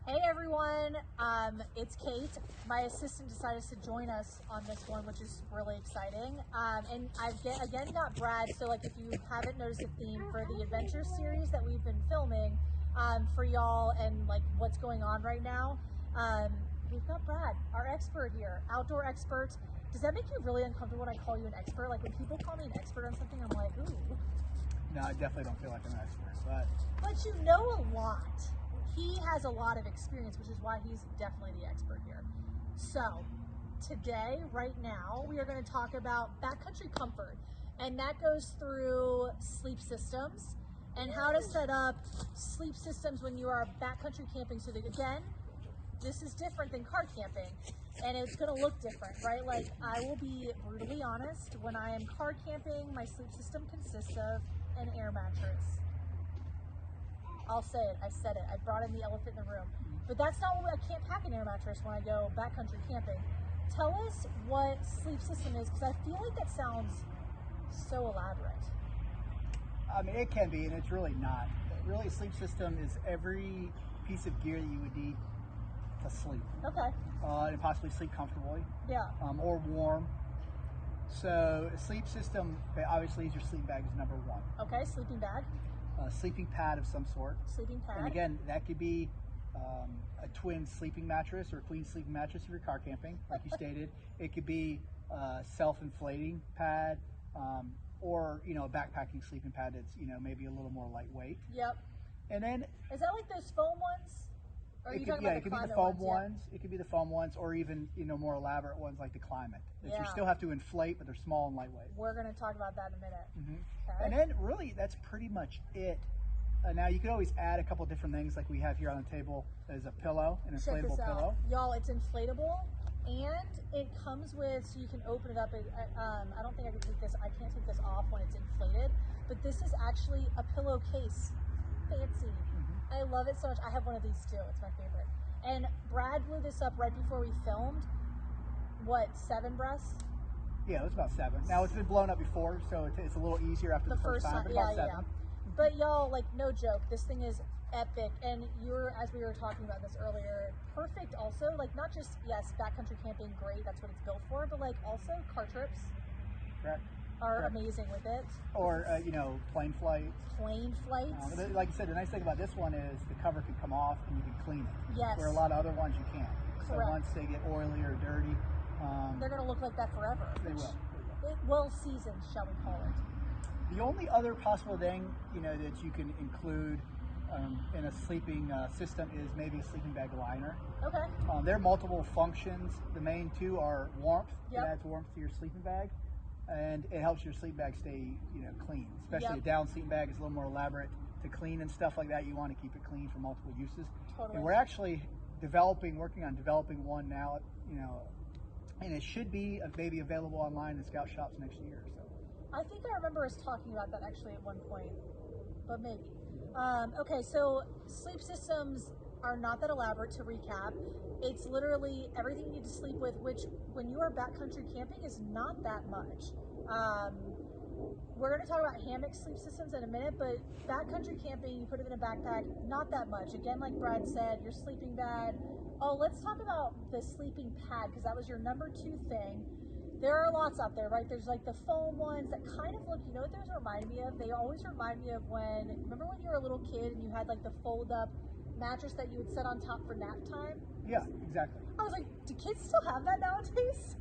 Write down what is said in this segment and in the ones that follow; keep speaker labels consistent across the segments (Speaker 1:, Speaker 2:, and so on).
Speaker 1: Hey everyone, it's Kate. My assistant decided to join us on this one, which is really exciting. And I've again got Brad. So like, if you haven't noticed a theme for the adventure series that we've been filming for y'all and like what's going on right now, we've got Brad, our expert here, outdoor expert. Does that make you really uncomfortable when I call you an expert? Like when people call me an expert on something, I'm like, ooh.
Speaker 2: No, I definitely don't feel like I'm an expert,
Speaker 1: But you know a lot. He has a lot of experience, which is why he's definitely the expert here. So today, right now, we are going to talk about backcountry comfort, and that goes through sleep systems and how to set up sleep systems when you are backcountry camping. So that, again, this is different than car camping, and it's going to look different, right? Like, I will be brutally honest, when I am car camping, my sleep system consists of an air mattress. I'll say it. I said it. I brought in the elephant in the room. But that's not what I can't pack an air mattress when I go backcountry camping. Tell us what sleep system is, because I feel like that sounds so elaborate.
Speaker 2: I mean, it can be, and it's really not. Really, a sleep system is every piece of gear that you would need to sleep.
Speaker 1: Okay.
Speaker 2: And possibly sleep comfortably.
Speaker 1: Yeah.
Speaker 2: Or warm. So a sleep system, obviously, is your sleep bag is number one.
Speaker 1: Okay, sleeping bag.
Speaker 2: A sleeping pad of some sort.
Speaker 1: Sleeping pad.
Speaker 2: And again, that could be a twin sleeping mattress or a queen sleeping mattress if you're car camping, like you stated. It could be a self-inflating pad, or a backpacking sleeping pad that's maybe a little more lightweight.
Speaker 1: Yep.
Speaker 2: And then
Speaker 1: is that like those foam ones? Or are you talking about
Speaker 2: it could be the foam ones. It could be the foam ones, or even more elaborate ones like the Climate. That you still have to inflate, but they're small and lightweight.
Speaker 1: We're going to talk about that in a minute.
Speaker 2: Mm-hmm.
Speaker 1: Okay.
Speaker 2: And then really, that's pretty much it. Now you could always add a couple different things, like we have here on the table. There's a pillow, an inflatable pillow.
Speaker 1: Y'all, it's inflatable, and it comes with, so you can open it up. I don't think I can take this. I can't take this off when it's inflated. But this is actually a pillowcase. Fancy. Mm-hmm. I love it so much. I have one of these too. It's my favorite. And Brad blew this up right before we filmed. What, 7 breaths?
Speaker 2: Yeah, it was about 7. Now it's been blown up before, so it's a little easier after the first time. But about 7. Yeah.
Speaker 1: But y'all, like, no joke, this thing is epic. And as we were talking about this earlier, perfect also, like, not just, yes, backcountry camping, great, that's what it's built for, but like also car trips.
Speaker 2: Correct.
Speaker 1: Are amazing with it.
Speaker 2: Or, plane flights.
Speaker 1: Plane flights.
Speaker 2: Like I said, the nice thing about this one is the cover can come off and you can clean it.
Speaker 1: Yes.
Speaker 2: Where a lot of other ones you can't.
Speaker 1: Correct.
Speaker 2: So once they get oily or dirty,
Speaker 1: they're going to look like that forever.
Speaker 2: They will.
Speaker 1: Well seasoned, shall we call it.
Speaker 2: The only other possible thing, that you can include in a sleeping system is maybe a sleeping bag liner. Okay. There are multiple functions. The main two are warmth. Yep. It adds warmth to your sleeping bag, and it helps your sleeping bag stay, clean. Especially a down sleeping bag is a little more elaborate to clean and stuff like that. You want to keep it clean for multiple uses. Totally. And we're actually working on developing one now, and it should be maybe available online in scout shops next year. So.
Speaker 1: I think I remember us talking about that actually at one point, but maybe. Okay, so sleep systems are not that elaborate. To recap, it's literally everything you need to sleep with, which when you are backcountry camping is not that much. We're going to talk about hammock sleep systems in a minute, but backcountry camping, you put it in a backpack, not that much. Again, like Brad said, your sleeping bag. Oh, let's talk about the sleeping pad, because that was your number 2 thing. There are lots out there, right? There's like the foam ones that kind of look, you know what those remind me of? They always remind me of remember when you were a little kid and you had like the fold up mattress that you would set on top for nap time?
Speaker 2: Yeah, exactly.
Speaker 1: I was like, do kids still have that nowadays?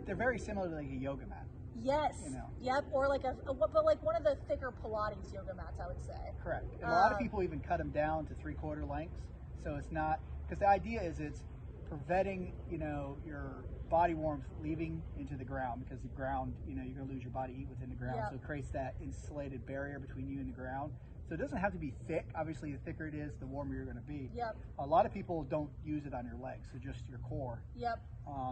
Speaker 2: They're very similar to like a yoga mat.
Speaker 1: Yes. Yep. Or like but like one of the thicker Pilates yoga mats, I would say.
Speaker 2: Correct. And a lot of people even cut them down to 3/4 lengths. So it's not, because the idea is it's preventing, your body warmth leaving into the ground, because the ground, you're going to lose your body heat within the ground. Yep. So it creates that insulated barrier between you and the ground. So it doesn't have to be thick. Obviously, the thicker it is, the warmer you're going to be.
Speaker 1: Yep.
Speaker 2: A lot of people don't use it on your legs, so just your core.
Speaker 1: Yep.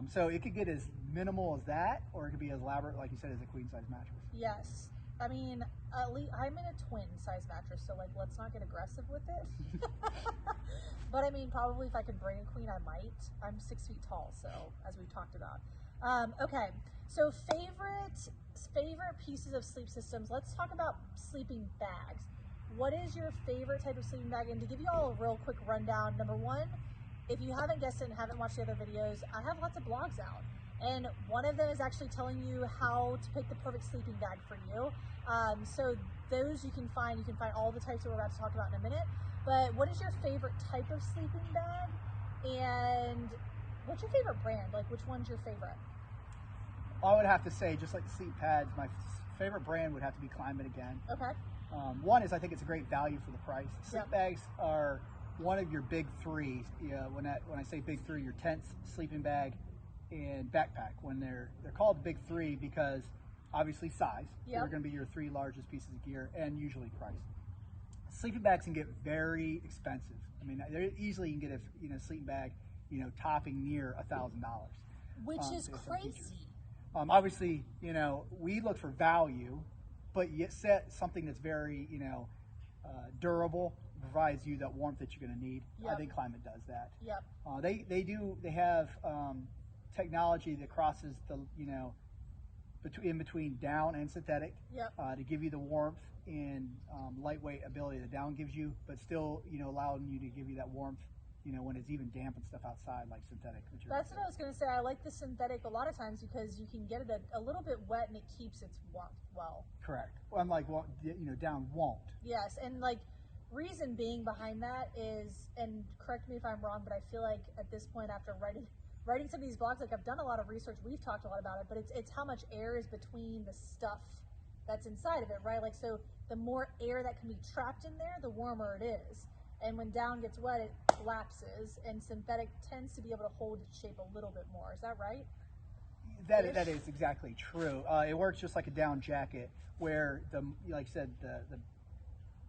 Speaker 2: So it could get as minimal as that, or it could be as elaborate, like you said, as a queen size mattress.
Speaker 1: Yes. I mean, at least I'm in a twin size mattress, so like, let's not get aggressive with it. But I mean, probably if I could bring a queen, I might. I'm 6 feet tall, so as we've talked about. Okay, so favorite pieces of sleep systems. Let's talk about sleeping bags. what is your favorite type of sleeping bag? And to give you all a real quick rundown, number one, if you haven't guessed it and haven't watched the other videos, I have lots of blogs out. And one of them is actually telling you how to pick the perfect sleeping bag for you. So those you can find all the types that we're about to talk about in a minute. But what is your favorite type of sleeping bag? And what's your favorite brand? Like, which one's your favorite?
Speaker 2: I would have to say, just like the sleep pads, my favorite brand would have to be Klymit again.
Speaker 1: Okay.
Speaker 2: One is I think it's a great value for the price. Sleep bags are one of your big three. When I say big three, your tent, sleeping bag, and backpack. When they're called big three because obviously size. They're going to be your three largest pieces of gear and usually price. Sleeping bags can get very expensive. I mean, easily you can get a sleeping bag, topping near $1,000,
Speaker 1: which is crazy.
Speaker 2: Obviously, we look for value, but yet set something that's very, durable, provides you that warmth that you're going to need. I think Klymit does that. They have technology that crosses the, in between down and synthetic to give you the warmth and lightweight ability that down gives you, but still, allowing you to give you that warmth, when it's even damp and stuff outside, like synthetic material.
Speaker 1: That's what I was going to say. I like the synthetic a lot of times because you can get it a little bit wet and it keeps its warmth well.
Speaker 2: Correct. Unlike, down won't.
Speaker 1: Yes, and reason being behind that is, and correct me if I'm wrong, but I feel like at this point after writing some of these blogs, I've done a lot of research, we've talked a lot about it, but it's how much air is between the stuff that's inside of it, right? So the more air that can be trapped in there, the warmer it is. And when down gets wet, it collapses, and synthetic tends to be able to hold its shape a little bit more. Is that right?
Speaker 2: That is exactly true. It works just like a down jacket, where like I said,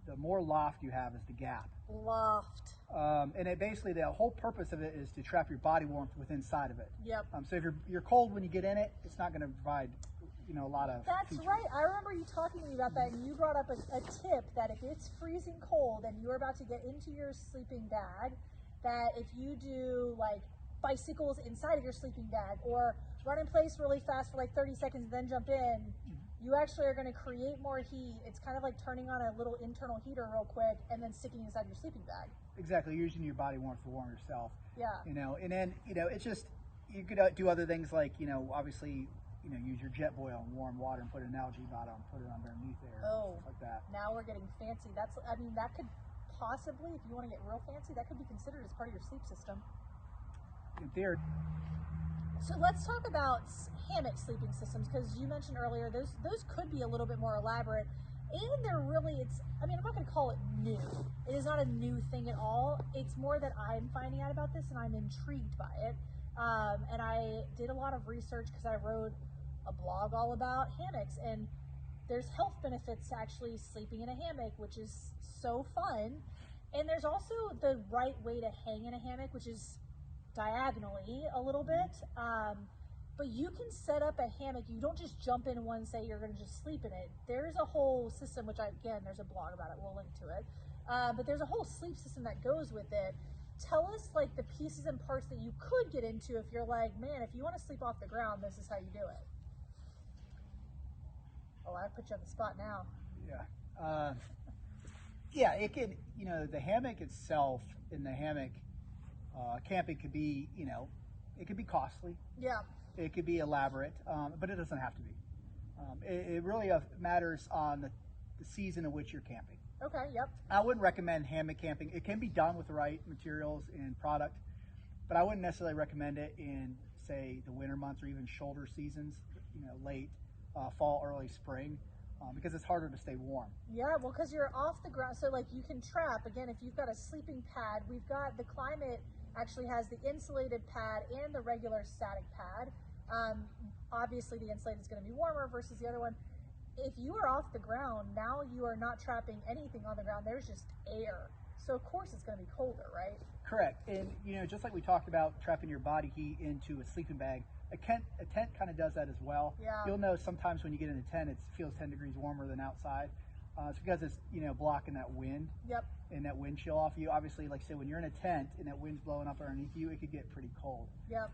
Speaker 2: the more loft you have is the gap.
Speaker 1: Loft.
Speaker 2: And it basically, the whole purpose of it is to trap your body warmth within inside of it.
Speaker 1: Yep.
Speaker 2: So if you're cold when you get in it, it's not going to provide a lot of
Speaker 1: That's
Speaker 2: features.
Speaker 1: right. I remember you talking to me about that, and you brought up a tip that if it's freezing cold and you're about to get into your sleeping bag, that if you do bicycles inside of your sleeping bag or run in place really fast for 30 seconds and then jump in, you actually are going to create more heat. It's kind of like turning on a little internal heater real quick and then sticking inside your sleeping bag.
Speaker 2: Exactly, using your body warmth to warm yourself.
Speaker 1: Yeah.
Speaker 2: And then it's just, you could do other things like obviously use your jet boil and warm water and put an algae bottom, put it underneath there, stuff like that.
Speaker 1: Now we're getting fancy. That could possibly, if you want to get real fancy, that could be considered as part of your sleep system.
Speaker 2: In theory.
Speaker 1: So let's talk about hammock sleeping systems, because you mentioned earlier those could be a little bit more elaborate, and they're really, I'm not going to call it new. It is not a new thing at all. It's more that I'm finding out about this and I'm intrigued by it. And I did a lot of research because I wrote a blog all about hammocks, and there's health benefits to actually sleeping in a hammock, which is so fun. And there's also the right way to hang in a hammock, which is diagonally a little bit. But you can set up a hammock. You don't just jump in one and say you're going to just sleep in it. There's a whole system, which again, there's a blog about it. We'll link to it. But there's a whole sleep system that goes with it. Tell us the pieces and parts that you could get into if you're man, if you want to sleep off the ground, this is how you do it. Oh, I put you on the spot now.
Speaker 2: Yeah. Yeah, it could, the hammock itself, in the hammock, camping could be, it could be costly.
Speaker 1: Yeah.
Speaker 2: It could be elaborate, but it doesn't have to be. It really matters on the season in which you're camping.
Speaker 1: Okay, yep.
Speaker 2: I wouldn't recommend hammock camping. It can be done with the right materials and product, but I wouldn't necessarily recommend it in, say, the winter months or even shoulder seasons, late fall, early spring, because it's harder to stay warm.
Speaker 1: Yeah, well, because you're off the ground, so you can trap. Again, if you've got a sleeping pad, we've got the Klymit actually has the insulated pad and the regular static pad. Obviously, the insulated is going to be warmer versus the other one. If you are off the ground, now you are not trapping anything on the ground. There's just air. So, of course, it's going to be colder, right?
Speaker 2: Correct. And, just like we talked about trapping your body heat into a sleeping bag, a tent kind of does that as well.
Speaker 1: Yeah.
Speaker 2: You'll know sometimes when you get in a tent, it feels 10 degrees warmer than outside. It's because it's, blocking that wind.
Speaker 1: Yep.
Speaker 2: And that wind chill off you. Obviously, like I said, when you're in a tent and that wind's blowing up underneath you, it could get pretty cold.
Speaker 1: Yep.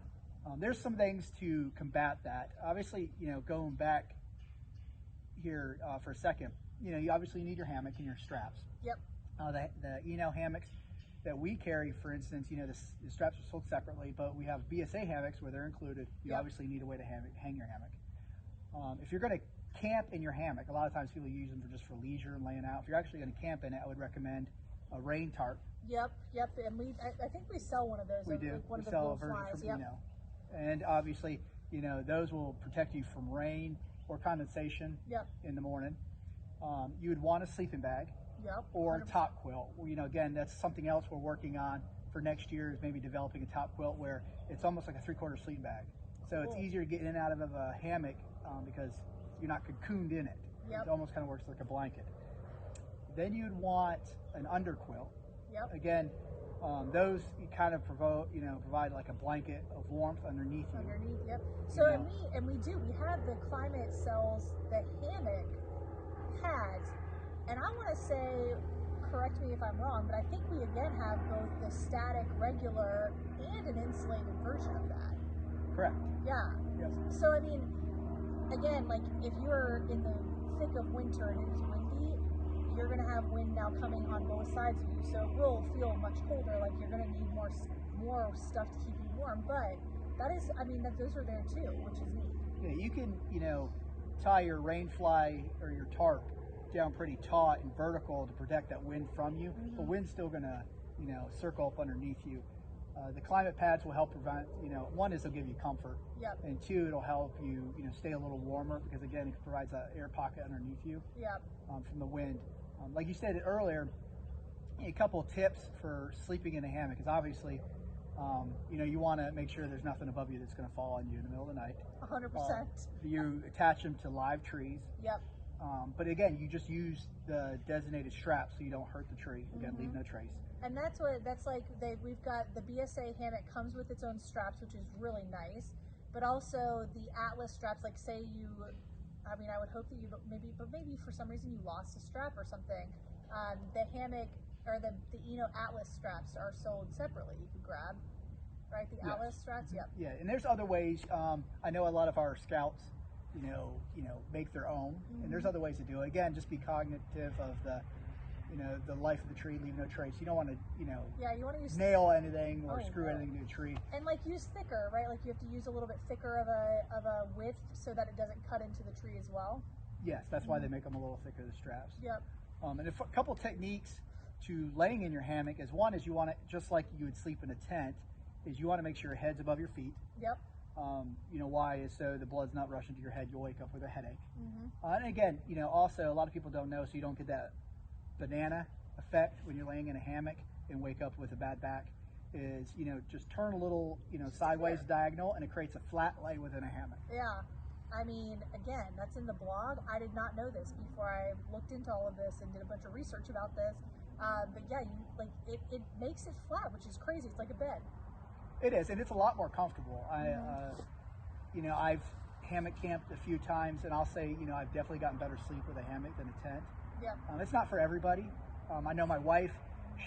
Speaker 2: There's some things to combat that. Obviously, going back here for a second, you obviously need your hammock and your straps.
Speaker 1: Yep.
Speaker 2: The Eno hammocks that we carry, for instance, the straps are sold separately, but we have BSA hammocks where they're included. You
Speaker 1: Yep.
Speaker 2: obviously need a way to hang your hammock. If you're going to camp in your hammock, a lot of times people use them just for leisure and laying out. If you're actually going to camp in it, I would recommend a rain tarp.
Speaker 1: Yep. And I think we sell one of those.
Speaker 2: We do.
Speaker 1: Like one
Speaker 2: we
Speaker 1: of the
Speaker 2: sell a
Speaker 1: blue
Speaker 2: version
Speaker 1: flies.
Speaker 2: from
Speaker 1: Yep.
Speaker 2: Eno. And obviously, those will protect you from rain or condensation
Speaker 1: Yep.
Speaker 2: in the morning. You would want a sleeping bag.
Speaker 1: Yep.
Speaker 2: Or a
Speaker 1: 100%.
Speaker 2: top quilt. Again, that's something else we're working on for next year, is maybe developing a top quilt where it's almost like a 3/4 sleeping bag. So it's
Speaker 1: Cool.
Speaker 2: easier to get in and out of a hammock because you're not cocooned in it.
Speaker 1: Yep.
Speaker 2: It almost kind of works like a blanket. Then you'd want an under quilt.
Speaker 1: Yep.
Speaker 2: Again, those you kind of provide like a blanket of warmth underneath you.
Speaker 1: Underneath, yep. So we have the Climate sells the hammock pads, and I want to say, correct me if I'm wrong, but I think we again have both the static regular and an insulated version of that.
Speaker 2: Correct.
Speaker 1: Yeah.
Speaker 2: Yes.
Speaker 1: So I mean, again, like if you're in the thick of winter and it's windy, you're gonna have wind now coming on both sides of you, so it will feel much colder. Like you're gonna need more stuff to keep you warm. But those are there too, which is neat.
Speaker 2: Yeah, you can tie your rain fly or your tarp down pretty taut and vertical to protect that wind from you.
Speaker 1: Mm-hmm.
Speaker 2: But wind's still gonna circle up underneath you. The climate pads will help prevent, one is they'll give you comfort.
Speaker 1: Yep.
Speaker 2: And two, it'll help you, stay a little warmer because again, it provides an air pocket underneath you.
Speaker 1: Yep.
Speaker 2: From the wind. Like you said earlier, a couple of tips for sleeping in a hammock is obviously, you want to make sure there's nothing above you that's going to fall on you in the middle of the night.
Speaker 1: 100%.
Speaker 2: You attach them to live trees.
Speaker 1: Yep.
Speaker 2: But again, you just use the designated strap so you don't hurt the tree. Again, leave no trace.
Speaker 1: And we've got the BSA hammock comes with its own straps, which is really nice. But also the Atlas straps, like say I would hope that maybe for some reason you lost a strap or something. The hammock or the Eno Atlas straps are sold separately. You could grab, right? The
Speaker 2: Yes.
Speaker 1: Atlas straps. Yep.
Speaker 2: Yeah, and there's other ways. I know a lot of our scouts, make their own, and there's other ways to do it. Again, just be cognitive of the life of the tree, leave no trace. You don't want to,
Speaker 1: Yeah, you want to use
Speaker 2: nail anything or
Speaker 1: Oh,
Speaker 2: screw
Speaker 1: no.
Speaker 2: anything to a tree.
Speaker 1: and use thicker, right? Like you have to use a little bit thicker of a width so that it doesn't cut into the tree as well.
Speaker 2: Yes, that's why they make them a little thicker, the straps.
Speaker 1: Yep.
Speaker 2: And a couple techniques to laying in your hammock is one is you want to, just like you would sleep in a tent, is you want to make sure your head's above your feet.
Speaker 1: Yep.
Speaker 2: Why is so the blood's not rushing to your head. You'll wake up with a headache.
Speaker 1: Mm-hmm.
Speaker 2: And again, also a lot of people don't know, so you don't get that banana effect when you're laying in a hammock and wake up with a bad back. Is just turn a little sideways diagonal, and it creates a flat lay within a hammock.
Speaker 1: Yeah. I mean, again, that's in the blog. I did not know this before I looked into all of this and did a bunch of research about this. But yeah, it makes it flat, which is crazy. It's like a bed.
Speaker 2: It is, and it's a lot more comfortable. I've hammock camped a few times, and I'll say, I've definitely gotten better sleep with a hammock than a tent.
Speaker 1: Yeah.
Speaker 2: It's not for everybody. I know my wife,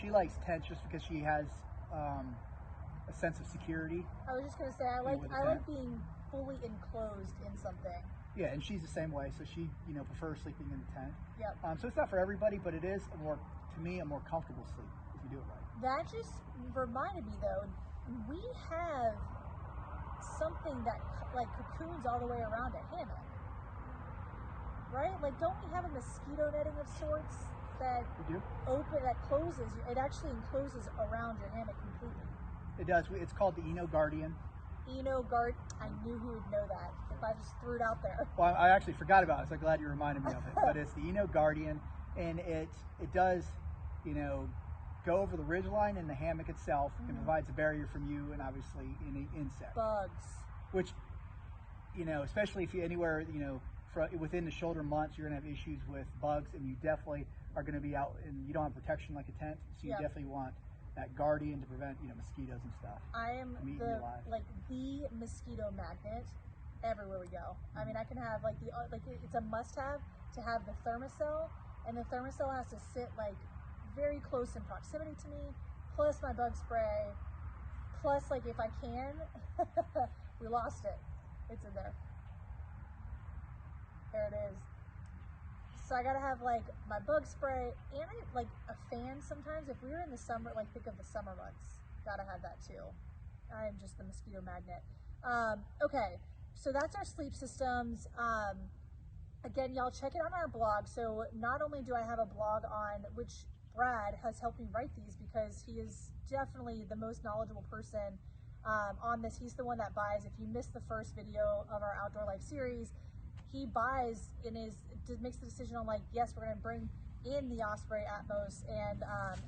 Speaker 2: she likes tents just because she has a sense of security.
Speaker 1: I was just gonna say I like being fully enclosed in something.
Speaker 2: Yeah, and she's the same way, so she prefers sleeping in a tent.
Speaker 1: Yep.
Speaker 2: So it's not for everybody, but it is a more comfortable sleep if you do it right.
Speaker 1: That just reminded me though, we have something that cocoons all the way around a hammock, right? Like, don't we have a mosquito netting of sorts that closes? It actually encloses around your hammock completely.
Speaker 2: It does. It's called the Eno Guardian.
Speaker 1: Eno Guard. I knew he would know that if I just threw it out there.
Speaker 2: Well, I actually forgot about it, so I'm glad you reminded me of it. But it's the Eno Guardian, and it does, go over the ridge line in the hammock itself and provides a barrier from you and obviously any insects.
Speaker 1: Bugs.
Speaker 2: Which, especially if you're anywhere, within the shoulder months, you're going to have issues with bugs, and you definitely are going to be out and you don't have protection like a tent, so you definitely want that Guardian to prevent, mosquitoes and stuff.
Speaker 1: I am the mosquito magnet everywhere we go. I mean, I can have it's a must-have to have the Thermacell, and the Thermacell has to sit very close in proximity to me, plus my bug spray, plus if I can, we lost it. It's in there. There it is. So I gotta have like my bug spray and like a fan sometimes. If we were in the summer, like think of the summer months, gotta have that too. I'm just the mosquito magnet. Okay, so that's our sleep systems. Again, y'all check it on our blog. So not only do I have a blog on which Brad has helped me write these because he is definitely the most knowledgeable person on this. He's the one that buys. If you missed the first video of our Outdoor Life series, he buys and makes the decision on like, yes, we're going to bring in the Osprey Atmos and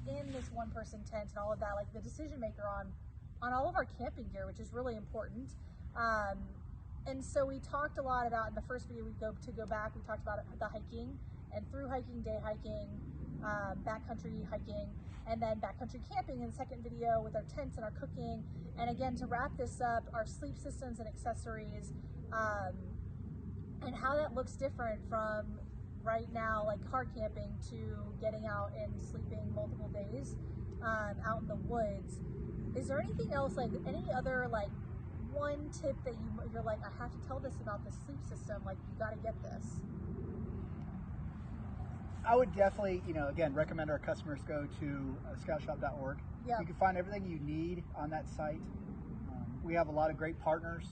Speaker 1: in this one-person tent and all of that, like the decision maker on all of our camping gear, which is really important. And so we talked a lot about, in the first video we go back, we talked about the hiking and through hiking, day hiking, backcountry hiking, and then backcountry camping in the second video with our tents and our cooking. And again, to wrap this up, our sleep systems and accessories, and how that looks different from right now, like car camping, to getting out and sleeping multiple days out in the woods. Is there anything else, like any other like one tip that you're like, I have to tell this about the sleep system, like you got to get this?
Speaker 2: I would definitely, again, recommend our customers go to scoutshop.org.
Speaker 1: Yeah.
Speaker 2: You can find everything you need on that site. We have a lot of great partners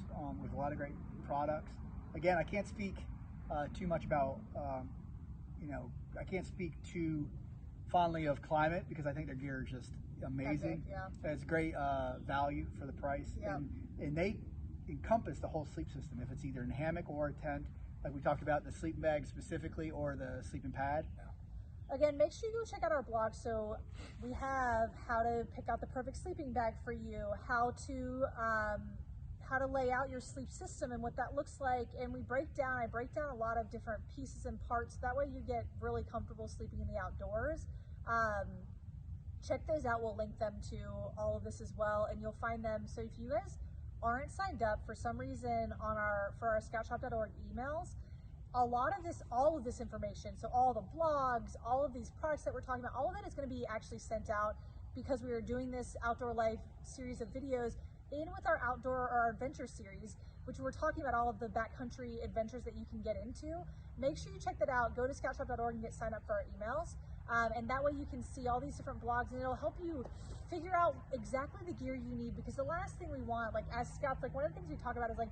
Speaker 2: with a lot of great products. Again, I can't speak too much about, I can't speak too fondly of Klymit because I think their gear is just amazing.
Speaker 1: Yeah.
Speaker 2: It's great value for the price.
Speaker 1: Yeah.
Speaker 2: And they encompass the whole sleep system. If it's either in a hammock or a tent, like we talked about, the sleeping bag specifically or the sleeping pad.
Speaker 1: Again, make sure you go check out our blog. So we have how to pick out the perfect sleeping bag for you, how to lay out your sleep system and what that looks like. And I break down a lot of different pieces and parts. That way you get really comfortable sleeping in the outdoors. Check those out. We'll link them to all of this as well. And you'll find them. So if you guys aren't signed up for some reason for our scoutshop.org emails, all of this information, so all the blogs, all of these products that we're talking about, all of it is going to be actually sent out because we are doing this Outdoor Life series of videos in with our our adventure series, which we're talking about all of the backcountry adventures that you can get into. Make sure you check that out. Go to scoutshop.org and get signed up for our emails. And that way you can see all these different blogs and it'll help you figure out exactly the gear you need, because the last thing we want, like as scouts, like one of the things we talk about is like,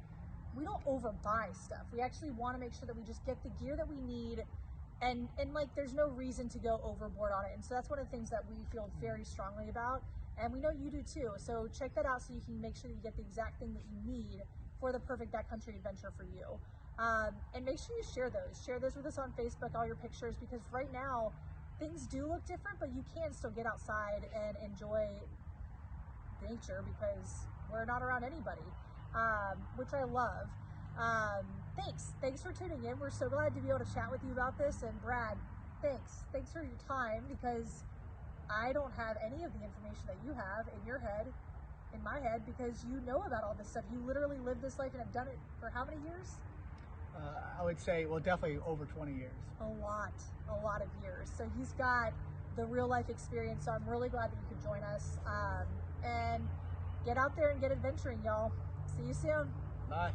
Speaker 1: we don't overbuy stuff. We actually want to make sure that we just get the gear that we need and like there's no reason to go overboard on it. And so that's one of the things that we feel very strongly about. And we know you do too. So check that out so you can make sure that you get the exact thing that you need for the perfect backcountry adventure for you. And make sure you share those. Share those with us on Facebook, all your pictures, because right now things do look different, but you can still get outside and enjoy nature because we're not around anybody. Which I love. Thanks for tuning in. We're so glad to be able to chat with you about this. And Brad, thanks for your time, because I don't have any of the information that you have in your head, in my head, because you know about all this stuff. You literally lived this life and have done it for how many years?
Speaker 2: I would say, well, definitely over 20 years.
Speaker 1: A lot of years. So he's got the real life experience. So I'm really glad that you could join us. And get out there and get adventuring, y'all. See you soon.
Speaker 2: Bye.